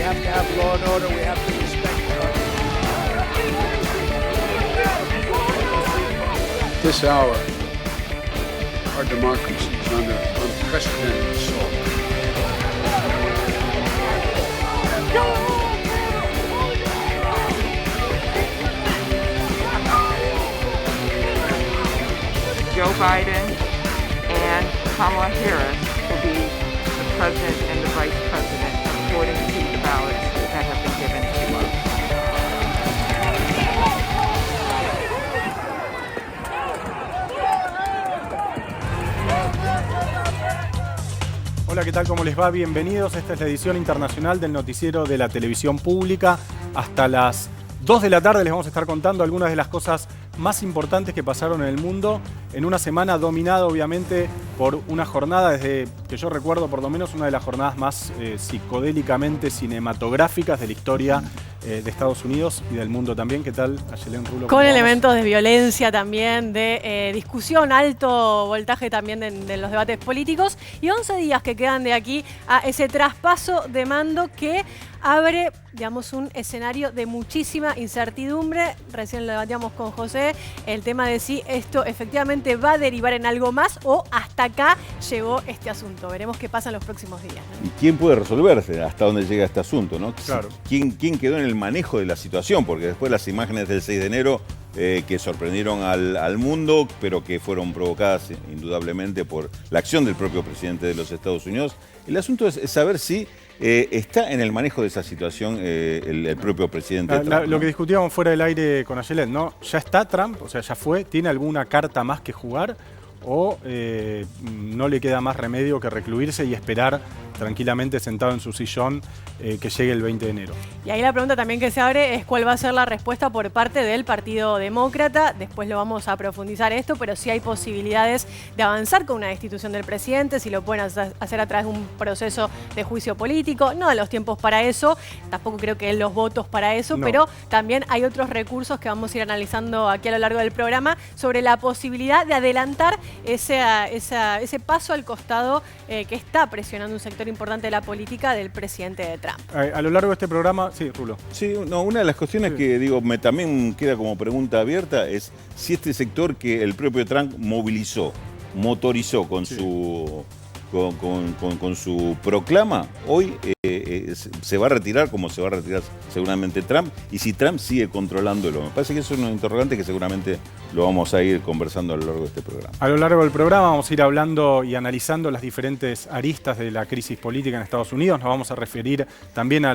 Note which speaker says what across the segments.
Speaker 1: have to have law and order. We have to respect it.
Speaker 2: This hour, our democracy is under unprecedented assault.
Speaker 3: Joe Biden and Kamala Harris will be the president and the vice president according to the ballots that have been given to us.
Speaker 4: Hola, ¿qué tal? ¿Cómo les va? Bienvenidos. Esta es la edición internacional del noticiero de la televisión pública. Hasta las 2 de la tarde les vamos a estar contando algunas de las cosas más importantes que pasaron en el mundo en una semana dominada obviamente por una jornada, desde que yo recuerdo por lo menos una de las jornadas más psicodélicamente cinematográficas de la historia de Estados Unidos y del mundo también. ¿Qué tal, Ayelen Rulo?
Speaker 5: Con elementos de violencia también, de discusión, alto voltaje también de los debates políticos, y 11 días que quedan de aquí a ese traspaso de mando que abre, digamos, un escenario de muchísima incertidumbre. Recién lo debatíamos con José, el tema de si esto efectivamente va a derivar en algo más o hasta acá llegó este asunto. Veremos qué pasa en los próximos días, ¿no?
Speaker 6: ¿Y quién puede resolverse? ¿Hasta dónde llega este asunto, no?
Speaker 4: Claro.
Speaker 6: ¿Quién quedó en el manejo de la situación? Porque después las imágenes del 6 de enero que sorprendieron al mundo, pero que fueron provocadas indudablemente por la acción del propio presidente de los Estados Unidos. El asunto es saber si está en el manejo de esa situación el propio presidente Trump, ¿no?
Speaker 4: Lo que discutíamos fuera del aire con Ayelen, ¿no? ¿Ya está Trump? O sea, ¿ya fue? ¿Tiene alguna carta más que jugar? ¿O no le queda más remedio que recluirse y esperar tranquilamente sentado en su sillón que llegue el 20 de enero?
Speaker 5: Y ahí la pregunta también que se abre es cuál va a ser la respuesta por parte del Partido Demócrata. Después lo vamos a profundizar esto, pero sí hay posibilidades de avanzar con una destitución del presidente, si lo pueden hacer a través de un proceso de juicio político. No de los tiempos para eso, tampoco creo que los votos para eso, no. Pero también hay otros recursos que vamos a ir analizando aquí a lo largo del programa sobre la posibilidad de adelantar ese paso al costado que está presionando un sector importante de la política del presidente de Trump.
Speaker 4: A lo largo de este programa, sí, Rulo.
Speaker 6: Sí, no, una de las cuestiones que digo también queda como pregunta abierta es si este sector que el propio Trump motorizó con su proclama, hoy se va a retirar como se va a retirar seguramente Trump, y si Trump sigue controlándolo. Me parece que eso es un interrogante que seguramente lo vamos a ir conversando a lo largo de este programa.
Speaker 4: A lo largo del programa vamos a ir hablando y analizando las diferentes aristas de la crisis política en Estados Unidos. Nos vamos a referir también a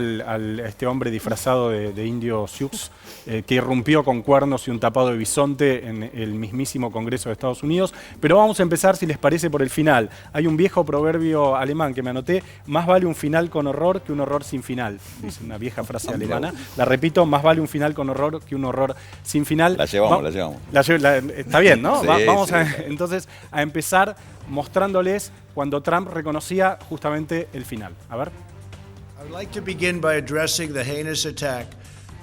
Speaker 4: este hombre disfrazado de indio Sioux que irrumpió con cuernos y un tapado de bisonte en el mismísimo Congreso de Estados Unidos. Pero vamos a empezar, si les parece, por el final. Hay un viejo proverbio alemán que me anoté: más vale un final con horror que un horror sin final. Dice una vieja frase alemana. La repito: más vale un final con horror que un horror sin final.
Speaker 6: La llevamos.
Speaker 4: Está bien, ¿no?
Speaker 6: Sí,
Speaker 4: vamos
Speaker 6: sí.
Speaker 4: Entonces a empezar mostrándoles cuando Trump reconocía justamente el final. A ver.
Speaker 1: I would like to begin by addressing the heinous attack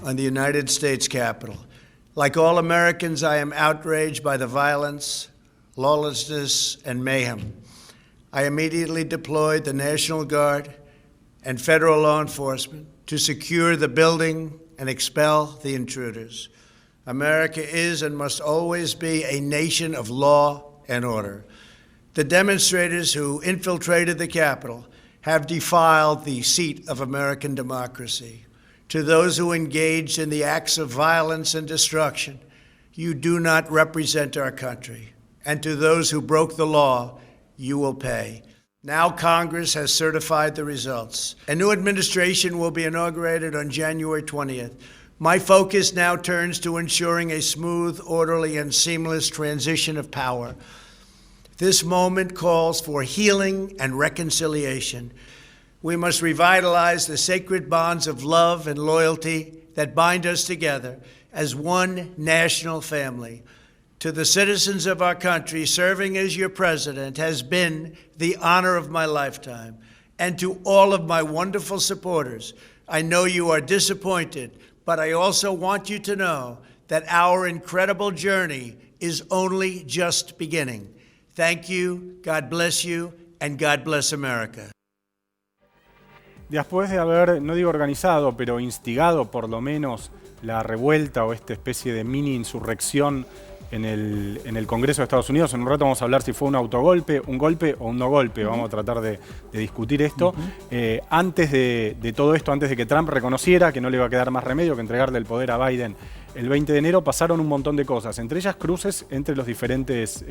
Speaker 1: on the United States Capitol. Like all Americans, I am outraged by the violence, lawlessness, and mayhem. I immediately deployed the National Guard and federal law enforcement to secure the building and expel the intruders. America is and must always be a nation of law and order. The demonstrators who infiltrated the Capitol have defiled the seat of American democracy. To those who engaged in the acts of violence and destruction, you do not represent our country. And to those who broke the law, you will pay. Now Congress has certified the results. A new administration will be inaugurated on January 20th. My focus now turns to ensuring a smooth, orderly, and seamless transition of power. This moment calls for healing and reconciliation. We must revitalize the sacred bonds of love and loyalty that bind us together as one national family. To the citizens of our country, serving as your president has been the honor of my lifetime. And to all of my wonderful supporters, I know you are disappointed, but I also want you to know that our incredible journey is only just beginning. Thank you, God bless you, and God bless America.
Speaker 4: Después de haber, no digo organizado, pero instigado por lo menos la revuelta o esta especie de mini insurrección en el Congreso de Estados Unidos. En un rato vamos a hablar si fue un autogolpe, un golpe o un no golpe. Vamos a tratar de discutir esto. Antes de todo esto, antes de que Trump reconociera que no le iba a quedar más remedio que entregarle el poder a Biden el 20 de enero, pasaron un montón de cosas, entre ellas cruces entre los diferentes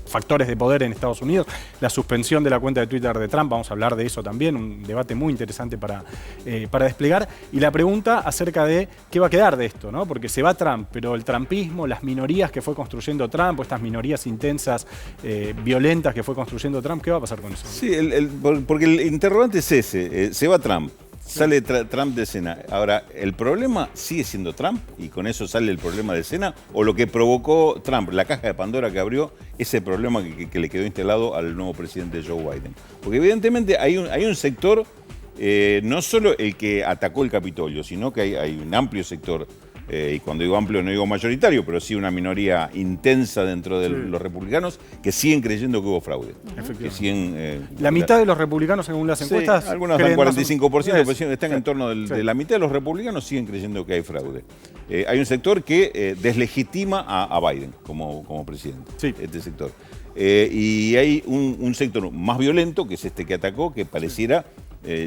Speaker 4: factores de poder en Estados Unidos, la suspensión de la cuenta de Twitter de Trump, vamos a hablar de eso también, un debate muy interesante para desplegar, y la pregunta acerca de qué va a quedar de esto, ¿no? Porque se va Trump, pero el trumpismo, las minorías que fue construyendo Trump, o estas minorías intensas, violentas que fue construyendo Trump, ¿qué va a pasar con eso?
Speaker 6: Sí, porque el interrogante es ese, se va Trump. Sale Trump de escena. Ahora, ¿el problema sigue siendo Trump? ¿Y con eso sale el problema de escena? ¿O lo que provocó Trump, la caja de Pandora que abrió, ese problema que le quedó instalado al nuevo presidente Joe Biden? Porque evidentemente hay un sector, no solo el que atacó el Capitolio, sino que hay un amplio sector, y cuando digo amplio no digo mayoritario, pero sí una minoría intensa dentro de los republicanos que siguen creyendo que hubo fraude. Que siguen,
Speaker 4: la mitad de los republicanos, según las encuestas,
Speaker 6: algunos dan 45%, pero están
Speaker 4: sí,
Speaker 6: en torno de la mitad de los republicanos siguen creyendo que hay fraude. Hay un sector que deslegitima a Biden como presidente, este sector. Y hay un sector más violento, que es este que atacó, que pareciera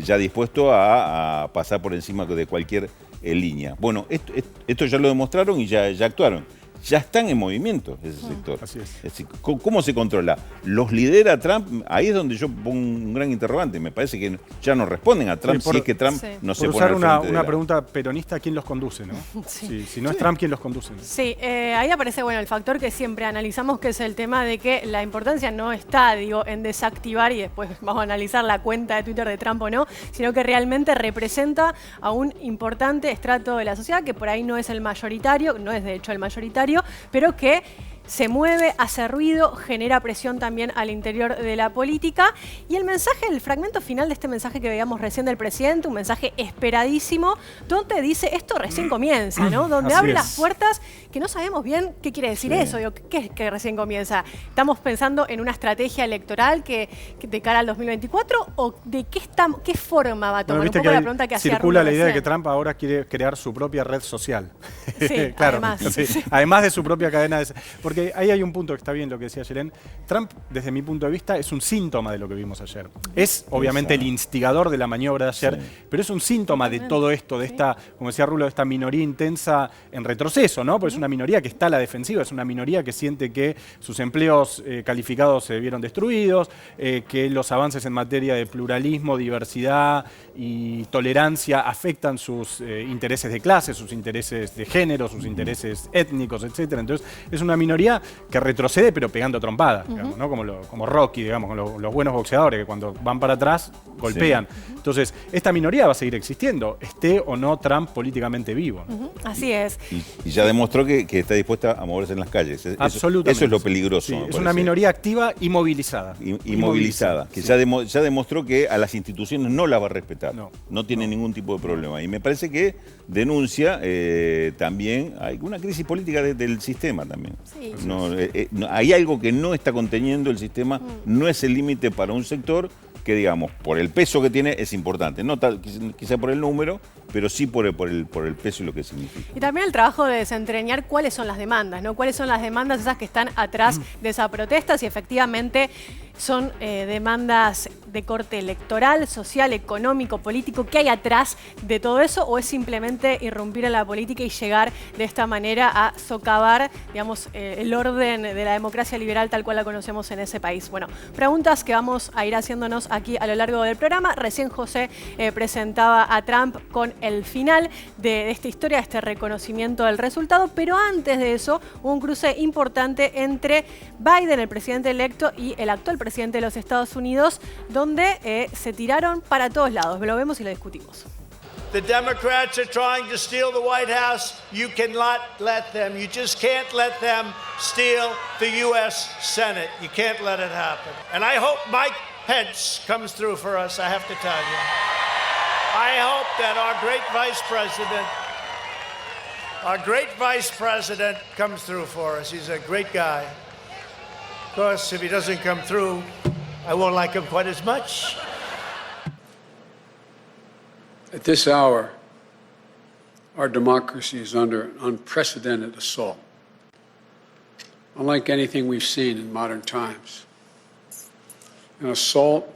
Speaker 6: ya dispuesto a pasar por encima de cualquier línea. Bueno, esto ya lo demostraron y ya actuaron. Ya están en movimiento ese sector.
Speaker 4: Así es.
Speaker 6: Es decir, ¿cómo se controla? ¿Los lidera Trump? Ahí es donde yo pongo un gran interrogante. Me parece que ya no responden a Trump si es que Trump no se
Speaker 4: por
Speaker 6: pone al
Speaker 4: usar
Speaker 6: frente
Speaker 4: una pregunta peronista, ¿quién los conduce, no? Si no es Trump, ¿quién los conduce?
Speaker 5: Sí, ahí aparece el factor que siempre analizamos, que es el tema de que la importancia no está, en desactivar y después vamos a analizar la cuenta de Twitter de Trump o no, sino que realmente representa a un importante estrato de la sociedad que por ahí no es el mayoritario, no es de hecho el mayoritario, pero que se mueve, hace ruido, genera presión también al interior de la política. Y el mensaje, el fragmento final de este mensaje que veíamos recién del presidente, un mensaje esperadísimo, donde dice esto recién comienza, ¿no? Donde abre las puertas que no sabemos bien qué quiere decir eso. ¿Qué es que recién comienza? ¿Estamos pensando en una estrategia electoral que de cara al 2024 o de qué forma va a tomar?
Speaker 4: Bueno,
Speaker 5: un poco la pregunta que hacía
Speaker 4: circula
Speaker 5: Rulo
Speaker 4: la idea de
Speaker 5: recién.
Speaker 4: que Trump ahora quiere crear su propia red social.
Speaker 5: Sí,
Speaker 4: claro,
Speaker 5: además.
Speaker 4: Además de su propia cadena de... Porque ahí hay un punto que está bien lo que decía Yelén. Trump, desde mi punto de vista, es un síntoma de lo que vimos ayer. Es, obviamente, el instigador de la maniobra de ayer, pero es un síntoma de todo esto, de esta, como decía Rulo, de esta minoría intensa en retroceso, ¿no? Porque es una minoría que está a la defensiva, es una minoría que siente que sus empleos calificados se vieron destruidos, que los avances en materia de pluralismo, diversidad y tolerancia afectan sus intereses de clase, sus intereses de género, sus intereses étnicos, etc. Entonces, es una minoría que retrocede pero pegando trompadas, digamos, ¿no? Como Rocky, digamos, con los buenos boxeadores que cuando van para atrás golpean. Entonces, esta minoría va a seguir existiendo, esté o no Trump políticamente vivo, ¿no?
Speaker 5: Así es.
Speaker 6: Y ya demostró que está dispuesta a moverse en las calles.
Speaker 4: Absolutamente.
Speaker 6: Eso es lo peligroso.
Speaker 4: Sí,
Speaker 6: me
Speaker 4: es
Speaker 6: parece.
Speaker 4: una minoría activa y movilizada.
Speaker 6: Y movilizada, que ya demostró que a las instituciones no la va a respetar. No tiene ningún tipo de problema. Y me parece que denuncia también hay una crisis política del sistema también.
Speaker 5: Sí.
Speaker 6: Hay algo que no está conteniendo el sistema, no es el límite para un sector que, digamos, por el peso que tiene es importante. No quizá por el número, pero sí por el peso y lo que significa.
Speaker 5: Y también el trabajo de desentrañar cuáles son las demandas, ¿no? Cuáles son las demandas esas que están atrás de esa protesta, si efectivamente son demandas de corte electoral, social, económico, político, ¿qué hay atrás de todo eso? ¿O es simplemente irrumpir en la política y llegar de esta manera a socavar, digamos, el orden de la democracia liberal tal cual la conocemos en ese país? Bueno, preguntas que vamos a ir haciéndonos aquí a lo largo del programa. Recién José presentaba a Trump con el final de esta historia, de este reconocimiento del resultado, pero antes de eso hubo un cruce importante entre Biden, el presidente electo, y el actual presidente de los Estados Unidos, donde se tiraron para todos lados. Lo vemos y lo discutimos.
Speaker 1: The Democrats are trying to steal the White House. You cannot let them. You just can't let them steal the U.S. Senate. You can't let it happen. And I hope Mike Pence comes through for us, I have to tell you. I hope that our great vice president comes through for us. He's a great guy. Of course, if he doesn't come through, I won't like him quite as much.
Speaker 2: At this hour, our democracy is under an unprecedented assault, unlike anything we've seen in modern times. An assault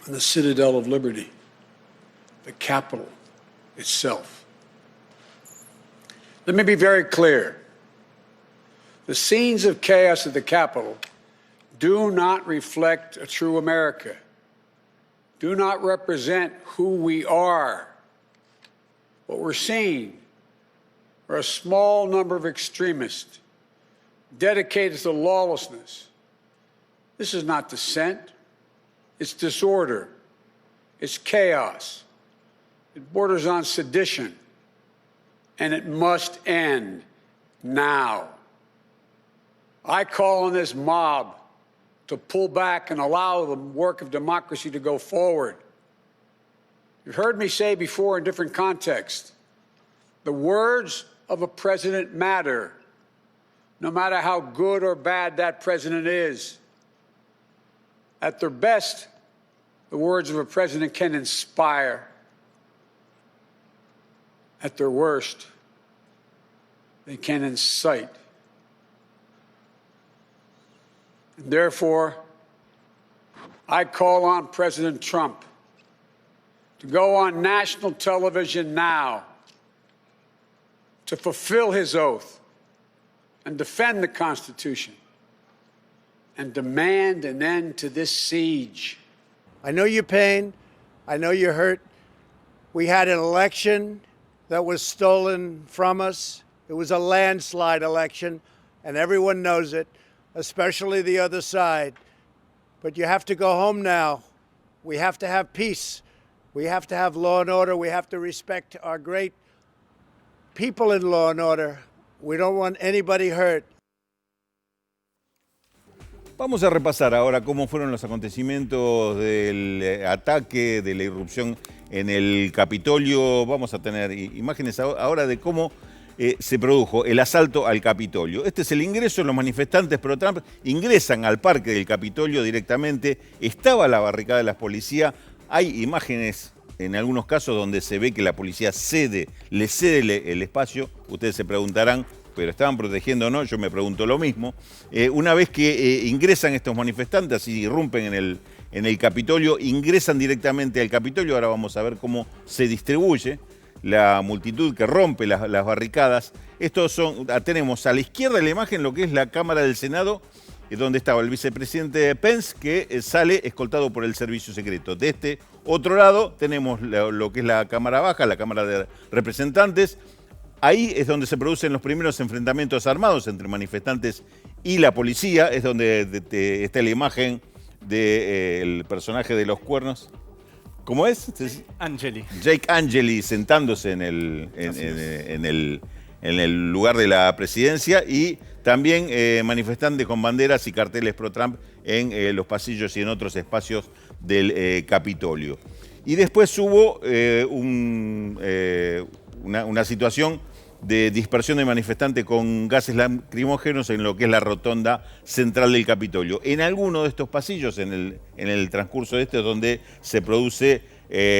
Speaker 2: on the citadel of liberty, the Capitol itself. Let me be very clear. The scenes of chaos at the Capitol do not reflect a true America, do not represent who we are. What we're seeing are a small number of extremists dedicated to lawlessness. This is not dissent, it's disorder, it's chaos, it borders on sedition, and it must end now. I call on this mob to pull back and allow the work of democracy to go forward. You've heard me say before in different contexts, the words of a president matter, no matter how good or bad that president is. At their best, the words of a president can inspire. At their worst, they can incite. And therefore, I call on President Trump to go on national television now to fulfill his oath and defend the Constitution and demand an end to this siege.
Speaker 1: I know your pain. I know you're hurt. We had an election that was stolen from us. It was a landslide election, and everyone knows it, especially the other side. But you have to go home now. We have to have peace. We have to have law and order. We have to respect our great people in law and order. We don't want anybody hurt.
Speaker 6: Vamos a repasar ahora cómo fueron los acontecimientos del ataque, de la irrupción en el Capitolio. Vamos a tener imágenes ahora de cómo se produjo el asalto al Capitolio. Este es el ingreso, los manifestantes pro Trump ingresan al parque del Capitolio directamente. Estaba la barricada de la policía. Hay imágenes en algunos casos donde se ve que la policía le cede el espacio. Ustedes se preguntarán, ¿pero estaban protegiendo o no? Yo me pregunto lo mismo. Una vez que ingresan estos manifestantes y irrumpen en el Capitolio, ingresan directamente al Capitolio. Ahora vamos a ver cómo se distribuye la multitud que rompe las barricadas. Tenemos a la izquierda de la imagen lo que es la Cámara del Senado, donde estaba el vicepresidente Pence, que sale escoltado por el servicio secreto. De este otro lado tenemos lo que es la Cámara Baja, la Cámara de Representantes. Ahí es donde se producen los primeros enfrentamientos armados entre manifestantes y la policía. Es donde está la imagen del personaje de los cuernos. ¿Cómo es?
Speaker 4: Angeli.
Speaker 6: Jake Angeli sentándose en el lugar de la presidencia, y también manifestantes con banderas y carteles pro Trump en los pasillos y en otros espacios del Capitolio. Y después hubo una situación de dispersión de manifestantes con gases lacrimógenos en lo que es la rotonda central del Capitolio. En alguno de estos pasillos, en el transcurso de este, es donde se produce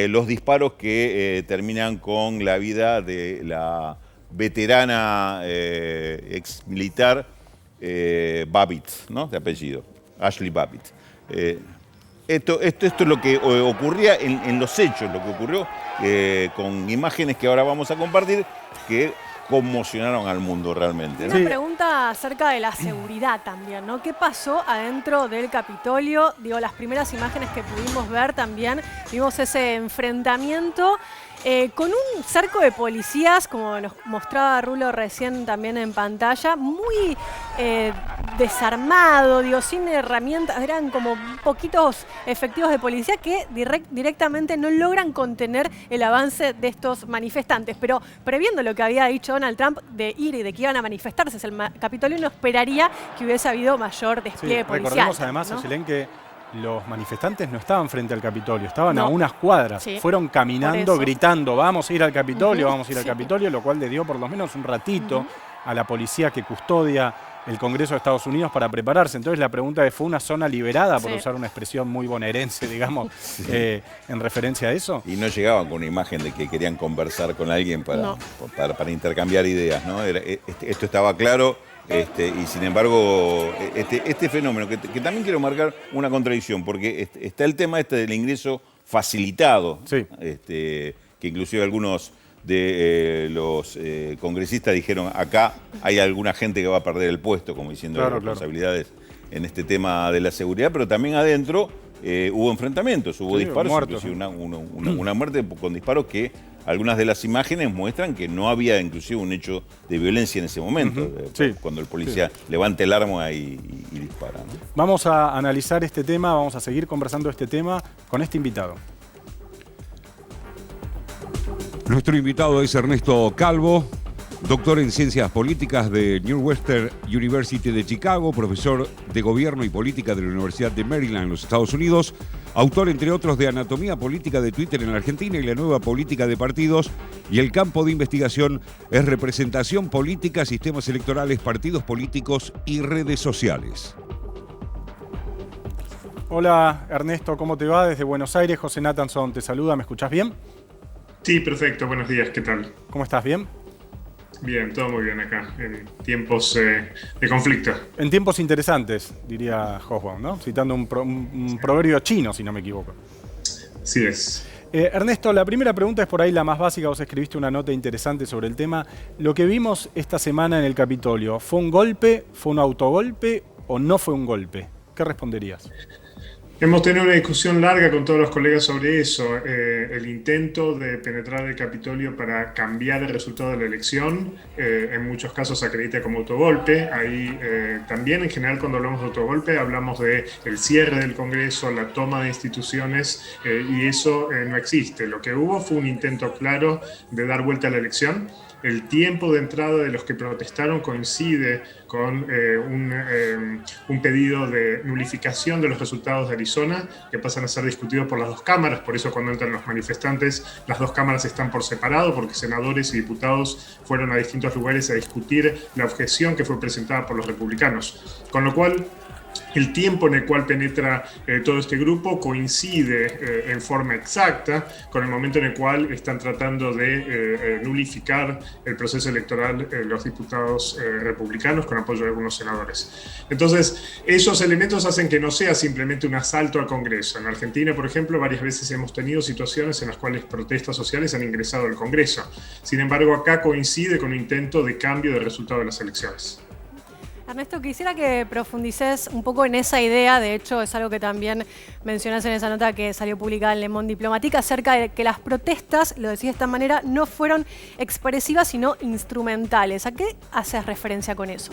Speaker 6: los disparos que terminan con la vida de la veterana ex militar Babbitt, ¿no? De apellido, Ashley Babbitt. Esto es lo que ocurría en los hechos, lo que ocurrió con imágenes que ahora vamos a compartir, que conmocionaron al mundo realmente, ¿no?
Speaker 5: Una pregunta acerca de la seguridad también, ¿no? ¿Qué pasó adentro del Capitolio? Digo, las primeras imágenes que pudimos ver también, vimos ese enfrentamiento con un cerco de policías, como nos mostraba Rulo recién también en pantalla, muy desarmado, digo, sin herramientas. Eran como poquitos efectivos de policía que directamente no logran contener el avance de estos manifestantes. Pero previendo lo que había dicho Donald Trump de ir y de que iban a manifestarse en el Capitolio, uno esperaría que hubiese habido mayor despliegue policial.
Speaker 4: Recordemos además,
Speaker 5: ¿no?
Speaker 4: Ayelen, que los manifestantes no estaban frente al Capitolio, estaban a unas cuadras.
Speaker 5: Sí.
Speaker 4: Fueron caminando, gritando, vamos a ir al Capitolio, vamos a ir al Capitolio, lo cual le dio por lo menos un ratito a la policía que custodia el Congreso de Estados Unidos para prepararse. Entonces la pregunta es, ¿fue una zona liberada, por
Speaker 5: Sí.
Speaker 4: usar una expresión muy bonaerense, digamos, en referencia a eso?
Speaker 6: Y no llegaban con una imagen de que querían conversar con alguien
Speaker 5: No.
Speaker 6: para intercambiar ideas, ¿no? Esto estaba claro, y sin embargo, este fenómeno, que también quiero marcar una contradicción, porque está el tema del ingreso facilitado,
Speaker 4: Sí.
Speaker 6: que inclusive algunos de los congresistas dijeron, acá hay alguna gente que va a perder el puesto, como diciendo
Speaker 4: Claro,
Speaker 6: responsabilidades en este tema de la seguridad, pero también adentro hubo enfrentamientos, hubo
Speaker 4: Sí,
Speaker 6: disparos,
Speaker 4: muertos.
Speaker 6: inclusive una muerte con disparos que algunas de las imágenes muestran que no había inclusive un hecho de violencia en ese momento,
Speaker 4: Sí.
Speaker 6: cuando el policía levanta el arma y dispara, ¿no?
Speaker 4: Vamos a analizar este tema, vamos a seguir conversando este tema con este invitado.
Speaker 7: Nuestro invitado es Ernesto Calvo, doctor en Ciencias Políticas de Northwestern University de Chicago, profesor de Gobierno y Política de la Universidad de Maryland en los Estados Unidos, autor, entre otros, de Anatomía Política de Twitter en la Argentina y la nueva política de partidos, y el campo de investigación es representación política, sistemas electorales, partidos políticos y redes sociales.
Speaker 4: Hola Ernesto, ¿cómo te va? Desde Buenos Aires, José Nathanson te saluda, ¿me escuchás bien?
Speaker 8: Sí, perfecto. Buenos días, ¿qué tal?
Speaker 4: ¿Cómo estás? ¿Bien?
Speaker 8: Bien, todo muy bien acá, en tiempos de conflicto.
Speaker 4: En tiempos interesantes, diría Hobsbawm, ¿no? Citando un proverbio chino, si no me equivoco.
Speaker 8: Sí es.
Speaker 4: Ernesto, la primera pregunta es por ahí la más básica. Vos escribiste una nota interesante sobre el tema. Lo que vimos esta semana en el Capitolio, ¿fue un golpe, fue un autogolpe o no fue un golpe? ¿Qué responderías?
Speaker 8: Hemos tenido una discusión larga con todos los colegas sobre eso. El intento de penetrar el Capitolio para cambiar el resultado de la elección, en muchos casos se acredita como autogolpe. Ahí también, en general, cuando hablamos de autogolpe, hablamos de el cierre del Congreso, la toma de instituciones, y eso no existe. Lo que hubo fue un intento claro de dar vuelta a la elección. El tiempo de entrada de los que protestaron coincide con un pedido de nulificación de los resultados de Arizona, que pasan a ser discutidos por las dos cámaras. Por eso cuando entran los manifestantes, las dos cámaras están por separado, porque senadores y diputados fueron a distintos lugares a discutir la objeción que fue presentada por los republicanos. Con lo cual, el tiempo en el cual penetra todo este grupo coincide en forma exacta con el momento en el cual están tratando de nulificar el proceso electoral los diputados republicanos con apoyo de algunos senadores. Entonces, esos elementos hacen que no sea simplemente un asalto al Congreso. En Argentina, por ejemplo, varias veces hemos tenido situaciones en las cuales protestas sociales han ingresado al Congreso. Sin embargo, acá coincide con un intento de cambio del resultado de las elecciones.
Speaker 5: Ernesto, quisiera que profundices un poco en esa idea, de hecho es algo que también mencionás en esa nota que salió publicada en Le Monde Diplomatique, acerca de que las protestas, lo decís de esta manera, no fueron expresivas sino instrumentales. ¿A qué haces referencia con eso?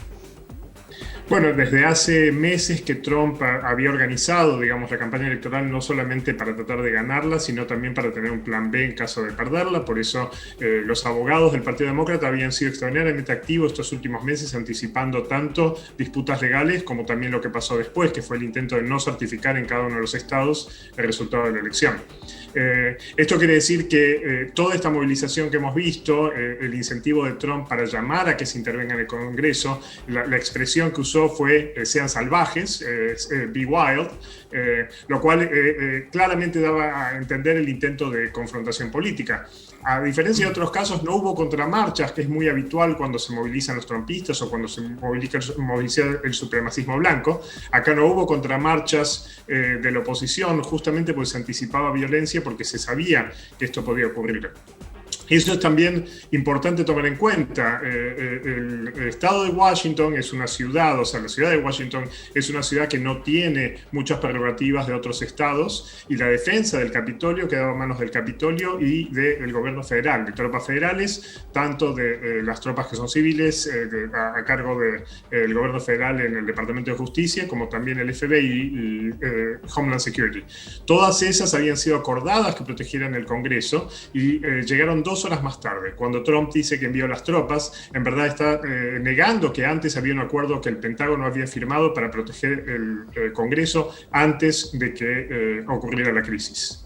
Speaker 8: Bueno, desde hace meses que Trump había organizado, digamos, la campaña electoral no solamente para tratar de ganarla, sino también para tener un plan B en caso de perderla. Por eso los abogados del Partido Demócrata habían sido extraordinariamente activos estos últimos meses, anticipando tanto disputas legales como también lo que pasó después, que fue el intento de no certificar en cada uno de los estados el resultado de la elección. Esto quiere decir que toda esta movilización que hemos visto, el incentivo de Trump para llamar a que se intervenga en el Congreso, la expresión que usó fue sean salvajes, be wild, lo cual claramente daba a entender el intento de confrontación política. A diferencia de otros casos, no hubo contramarchas, que es muy habitual cuando se movilizan los trumpistas o cuando se moviliza el supremacismo blanco. Acá no hubo contramarchas de la oposición, justamente porque se anticipaba violencia, porque se sabía que esto podía ocurrir. Y eso es también importante tomar en cuenta. El estado de Washington es una ciudad, o sea, la ciudad de Washington es una ciudad que no tiene muchas prerrogativas de otros estados, y la defensa del Capitolio quedaba en manos del Capitolio y del gobierno federal, de tropas federales, tanto de las tropas que son civiles a cargo del gobierno federal en el Departamento de Justicia, como también el FBI y Homeland Security. Todas esas habían sido acordadas que protegieran el Congreso y llegaron 2 horas más tarde. Cuando Trump dice que envió las tropas, en verdad está negando que antes había un acuerdo que el Pentágono había firmado para proteger el Congreso antes de que ocurriera la crisis.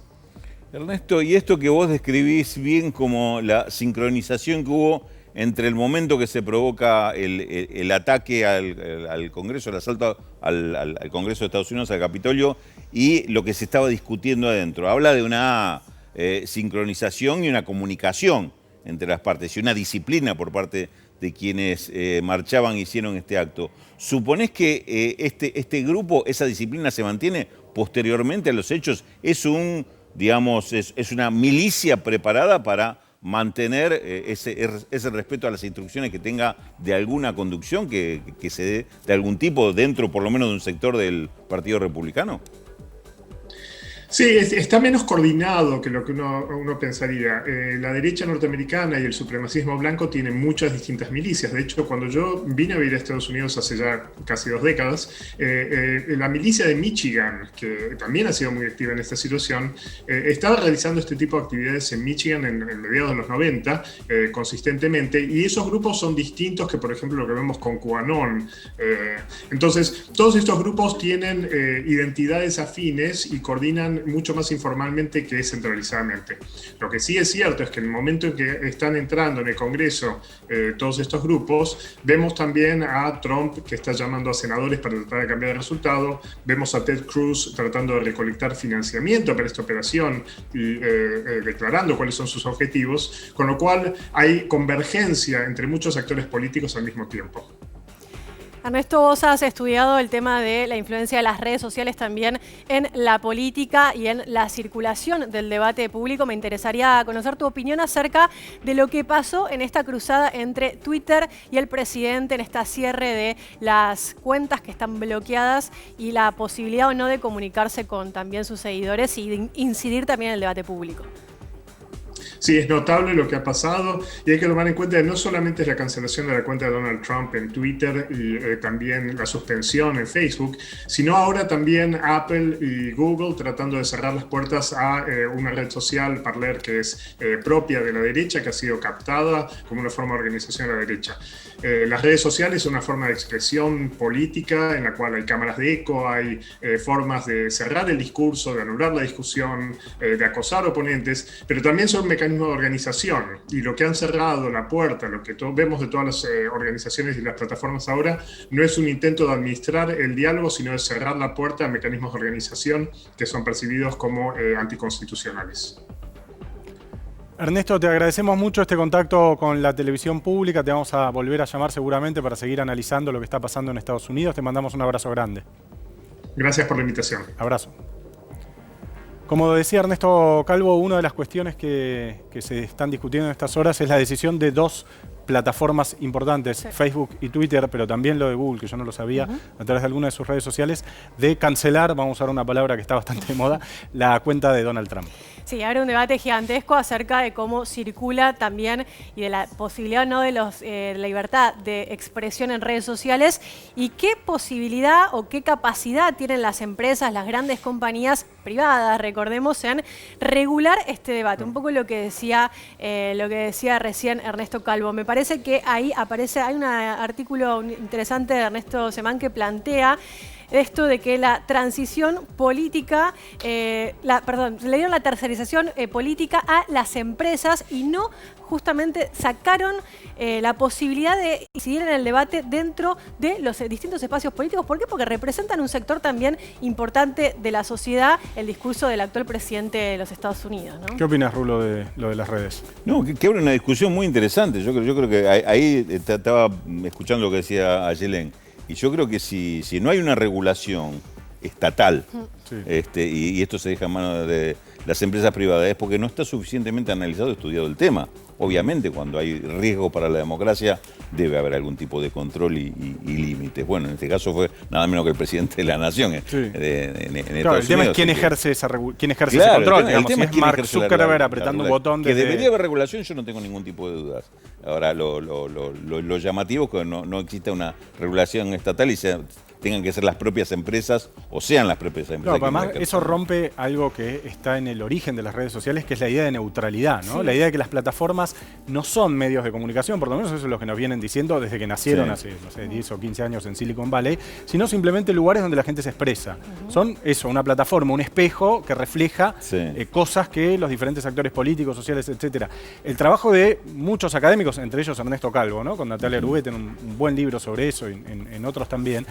Speaker 6: Ernesto, y esto que vos describís bien como la sincronización que hubo entre el momento que se provoca el ataque al Congreso, el asalto al Congreso de Estados Unidos, al Capitolio, y lo que se estaba discutiendo adentro. Habla de una sincronización y una comunicación entre las partes y una disciplina por parte de quienes marchaban e hicieron este acto. ¿Suponés que este grupo, esa disciplina se mantiene posteriormente a los hechos? ¿Es una milicia preparada para mantener ese respeto a las instrucciones que tenga de alguna conducción que se dé de algún tipo dentro, por lo menos, de un sector del Partido Republicano?
Speaker 8: Sí, está menos coordinado que lo que uno pensaría. La derecha norteamericana y el supremacismo blanco tienen muchas distintas milicias. De hecho, cuando yo vine a vivir a Estados Unidos hace ya casi 2 décadas, la milicia de Michigan, que también ha sido muy activa en esta situación, estaba realizando este tipo de actividades en Michigan en mediados de los 90, consistentemente, y esos grupos son distintos que, por ejemplo, lo que vemos con QAnon. Entonces, todos estos grupos tienen identidades afines y coordinan mucho más informalmente que centralizadamente. Lo que sí es cierto es que en el momento en que están entrando en el Congreso todos estos grupos, vemos también a Trump que está llamando a senadores para tratar de cambiar el resultado, vemos a Ted Cruz tratando de recolectar financiamiento para esta operación y declarando cuáles son sus objetivos, con lo cual hay convergencia entre muchos actores políticos al mismo tiempo.
Speaker 5: Ernesto, vos has estudiado el tema de la influencia de las redes sociales también en la política y en la circulación del debate público. Me interesaría conocer tu opinión acerca de lo que pasó en esta cruzada entre Twitter y el presidente, en esta cierre de las cuentas que están bloqueadas y la posibilidad o no de comunicarse con también sus seguidores y de incidir también en el debate público.
Speaker 8: Sí, es notable lo que ha pasado y hay que tomar en cuenta que no solamente es la cancelación de la cuenta de Donald Trump en Twitter y también la suspensión en Facebook, sino ahora también Apple y Google tratando de cerrar las puertas a una red social, Parler, que es propia de la derecha, que ha sido captada como una forma de organización de la derecha. Las redes sociales son una forma de expresión política en la cual hay cámaras de eco, hay formas de cerrar el discurso, de anular la discusión, de acosar oponentes, pero también son mecanismos de organización, y lo que han cerrado la puerta, lo que vemos de todas las organizaciones y las plataformas ahora, no es un intento de administrar el diálogo, sino de cerrar la puerta a mecanismos de organización que son percibidos como anticonstitucionales.
Speaker 4: Ernesto, te agradecemos mucho este contacto con la televisión pública. Te vamos a volver a llamar seguramente para seguir analizando lo que está pasando en Estados Unidos. Te mandamos un abrazo grande.
Speaker 8: Gracias por la invitación.
Speaker 4: Abrazo. Como decía Ernesto Calvo, una de las cuestiones que se están discutiendo en estas horas es la decisión de 2 plataformas importantes, sí, Facebook y Twitter, pero también lo de Google, que yo no lo sabía, a través de alguna de sus redes sociales, de cancelar, vamos a usar una palabra que está bastante de moda, la cuenta de Donald Trump.
Speaker 5: Sí, abre un debate gigantesco acerca de cómo circula también y de la posibilidad no de la libertad de expresión en redes sociales y qué posibilidad o qué capacidad tienen las empresas, las grandes compañías privadas, recordemos, en regular este debate. Un poco lo que decía recién Ernesto Calvo. Me parece que ahí hay un artículo interesante de Ernesto Semán que plantea esto de que la transición política, le dieron la tercerización política a las empresas y no justamente sacaron la posibilidad de incidir en el debate dentro de los distintos espacios políticos. ¿Por qué? Porque representan un sector también importante de la sociedad, el discurso del actual presidente de los Estados Unidos, ¿no?
Speaker 4: ¿Qué opinas, Rulo, de lo de las redes?
Speaker 6: No, que abre una discusión muy interesante. Yo creo que ahí estaba escuchando lo que decía Ayelen. Y yo creo que si no hay una regulación estatal, sí, y esto se deja en manos de las empresas privadas, es porque no está suficientemente analizado y estudiado el tema. Obviamente, cuando hay riesgo para la democracia, debe haber algún tipo de control y límites. Bueno, en este caso fue nada menos que el presidente de la Nación.
Speaker 4: Sí.
Speaker 6: Claro,
Speaker 4: el tema es quién ejerce ese control.
Speaker 6: El tema
Speaker 4: es Mark Zuckerberg apretando un botón.
Speaker 6: Que debería haber regulación, yo no tengo ningún tipo de dudas. Ahora, lo llamativo es que no exista una regulación estatal y tengan que ser las propias empresas o sean las propias empresas.
Speaker 4: No, además eso rompe algo que está en el origen de las redes sociales, que es la idea de neutralidad, ¿no? Sí. La idea de que las plataformas no son medios de comunicación, por lo menos eso es lo que nos vienen diciendo desde que nacieron hace, no sé, 10 o 15 años en Silicon Valley, sino simplemente lugares donde la gente se expresa. Son eso, una plataforma, un espejo que refleja cosas que los diferentes actores políticos, sociales, etcétera. El trabajo de muchos académicos, entre ellos Ernesto Calvo, ¿no? Con Natalia Arubet en un buen libro sobre eso y en otros también,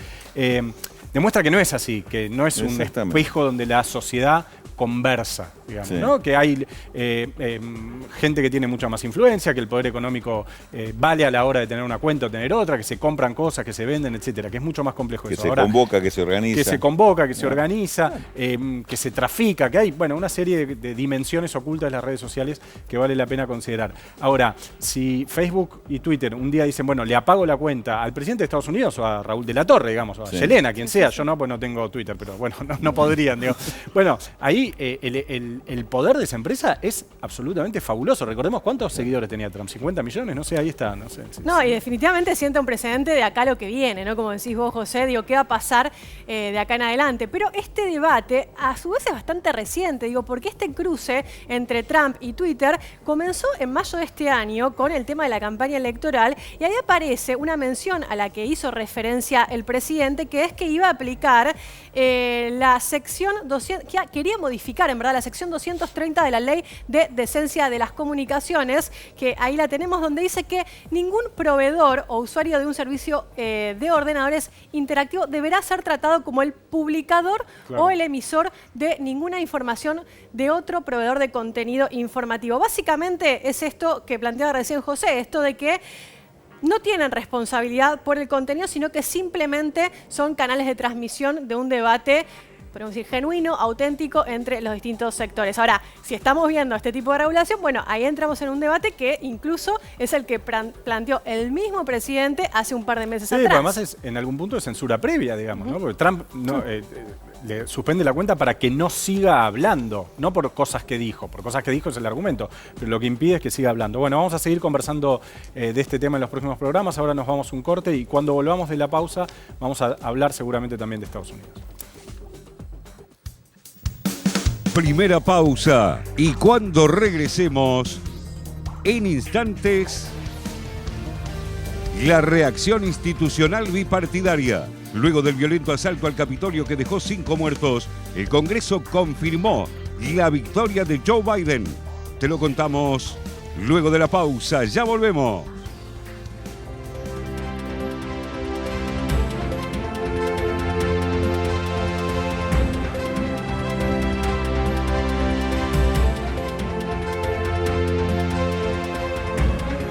Speaker 4: demuestra que no es así, que no es un espejo donde la sociedad conversa, digamos, ¿no? Que hay gente que tiene mucha más influencia, que el poder económico vale a la hora de tener una cuenta o tener otra, que se compran cosas, que se venden, etcétera, que es mucho más complejo eso.
Speaker 6: Que se convoca, que se organiza.
Speaker 4: Que se convoca, que se organiza, que se trafica, que hay, bueno, una serie de dimensiones ocultas de las redes sociales que vale la pena considerar. Ahora, si Facebook y Twitter un día dicen, bueno, le apago la cuenta al presidente de Estados Unidos o a Raúl de la Torre, digamos, o a Yelena, quien sea, yo no, pues no tengo Twitter, pero bueno, no podrían, digo. Bueno, ahí el poder de esa empresa es absolutamente fabuloso. Recordemos cuántos seguidores tenía Trump, 50 millones, no sé, ahí está. No, sé,
Speaker 5: no, y definitivamente sienta un precedente de acá lo que viene, ¿no? Como decís vos, José, digo, ¿qué va a pasar de acá en adelante? Pero este debate, a su vez, es bastante reciente, digo, porque este cruce entre Trump y Twitter comenzó en mayo de este año con el tema de la campaña electoral, y ahí aparece una mención a la que hizo referencia el presidente, que es que iba a aplicar la sección 200, que quería modificar, en verdad, la sección 230 de la Ley de Decencia de las Comunicaciones, que ahí la tenemos, donde dice que ningún proveedor o usuario de un servicio de ordenadores interactivo deberá ser tratado como el publicador o el emisor de ninguna información de otro proveedor de contenido informativo. Básicamente es esto que planteaba recién José, esto de que no tienen responsabilidad por el contenido, sino que simplemente son canales de transmisión de un debate, podemos decir, genuino, auténtico entre los distintos sectores. Ahora, si estamos viendo este tipo de regulación, bueno, ahí entramos en un debate que incluso es el que planteó el mismo presidente hace un par de meses atrás.
Speaker 4: Además es en algún punto de censura previa, digamos, ¿no? Porque Trump le suspende la cuenta para que no siga hablando, no por cosas que dijo, por cosas que dijo es el argumento, pero lo que impide es que siga hablando. Bueno, vamos a seguir conversando de este tema en los próximos programas, ahora nos vamos a un corte y cuando volvamos de la pausa vamos a hablar seguramente también de Estados Unidos.
Speaker 7: Primera pausa y cuando regresemos, en instantes, la reacción institucional bipartidaria. Luego del violento asalto al Capitolio que dejó 5 muertos, el Congreso confirmó la victoria de Joe Biden. Te lo contamos luego de la pausa. Ya volvemos.